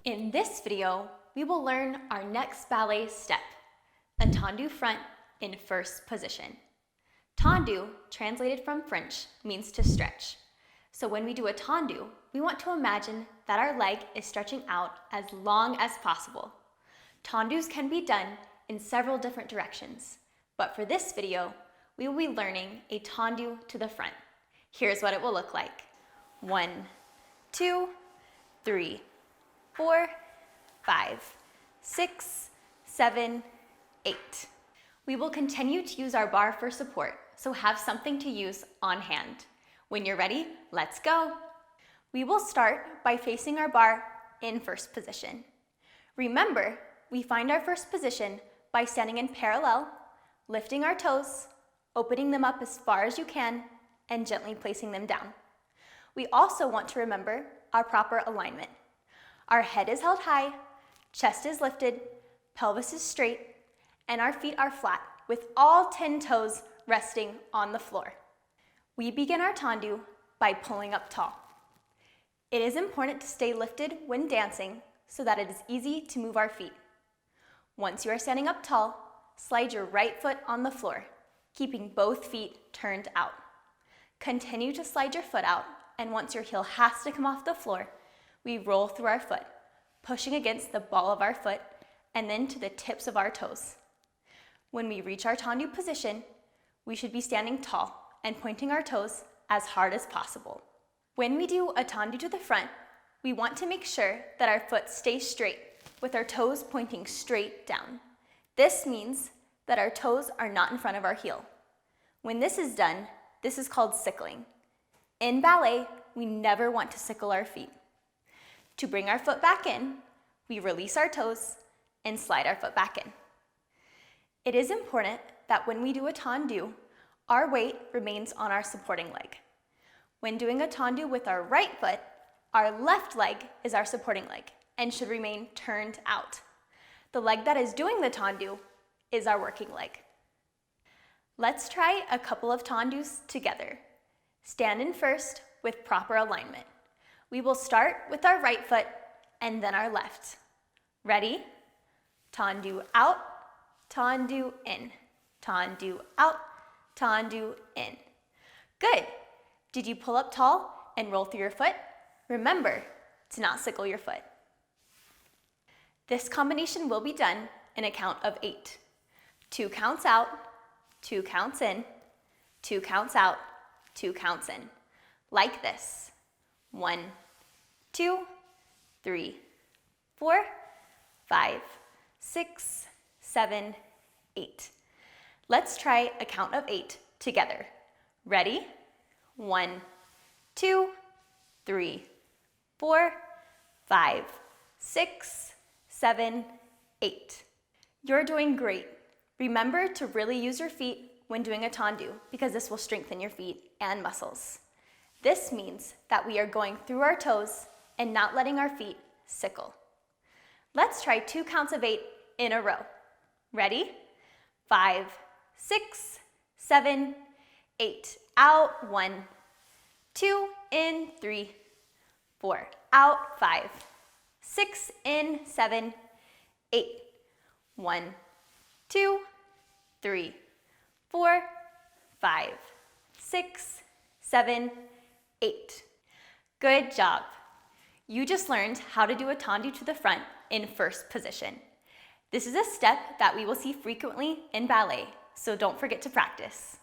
In this video, we will learn our next ballet step, a tendu front in first position. Tendu, translated from French, means to stretch. So when we do a tendu, we want to imagine that our leg is stretching out as long as possible. Tendus can be done in several different directions, but for this video, we will be learning a tendu to the front. Here's what it will look like. 1, 2, 3, 4, 5, 6, 7, 8. We will continue to use our bar for support, so have something to use on hand. When you're ready, let's go. We will start by facing our bar in first position. Remember, we find our first position by standing in parallel, lifting our toes, opening them up as far as you can, and gently placing them down. We also want to remember our proper alignment. Our head is held high, chest is lifted, pelvis is straight, and our feet are flat with all 10 toes resting on the floor. We begin our tendu by pulling up tall. It is important to stay lifted when dancing so that it is easy to move our feet. Once you are standing up tall, slide your right foot on the floor, keeping both feet turned out. Continue to slide your foot out, and once your heel has to come off the floor, we roll through our foot, pushing against the ball of our foot and then to the tips of our toes. When we reach our tendu position, we should be standing tall and pointing our toes as hard as possible. When we do a tendu to the front, we want to make sure that our foot stays straight with our toes pointing straight down. This means that our toes are not in front of our heel. When this is done, this is called sickling. In ballet, we never want to sickle our feet. To bring our foot back in, we release our toes and slide our foot back in. It is important that when we do a tendu, our weight remains on our supporting leg. When doing a tendu with our right foot, our left leg is our supporting leg and should remain turned out. The leg that is doing the tendu is our working leg. Let's try a couple of tendus together. Stand in first with proper alignment. We will start with our right foot and then our left. Ready? Tendu out, tendu in, tendu out, tendu in. Good. Did you pull up tall and roll through your foot? Remember to not sickle your foot. This combination will be done in a count of 8. 2 counts out, 2 counts in, 2 counts out, 2 counts in. Like this. 1, 2, 3, 4, 5, 6, 7, 8. Let's try a count of 8 together. Ready? 1, 2, 3, 4, 5, 6, 7, 8. You're doing great. Remember to really use your feet when doing a tendu because this will strengthen your feet and muscles. This means that we are going through our toes and not letting our feet sickle. Let's try 2 counts of 8 in a row. Ready? 5, 6, 7, 8. Out, 1, 2, in, 3, 4. Out, 5, 6, in, 7, 8. 1, 2, 3, 4, 5, 6, 7, 8. Good job. You just learned how to do a tendu to the front in first position. This is a step that we will see frequently in ballet, so don't forget to practice.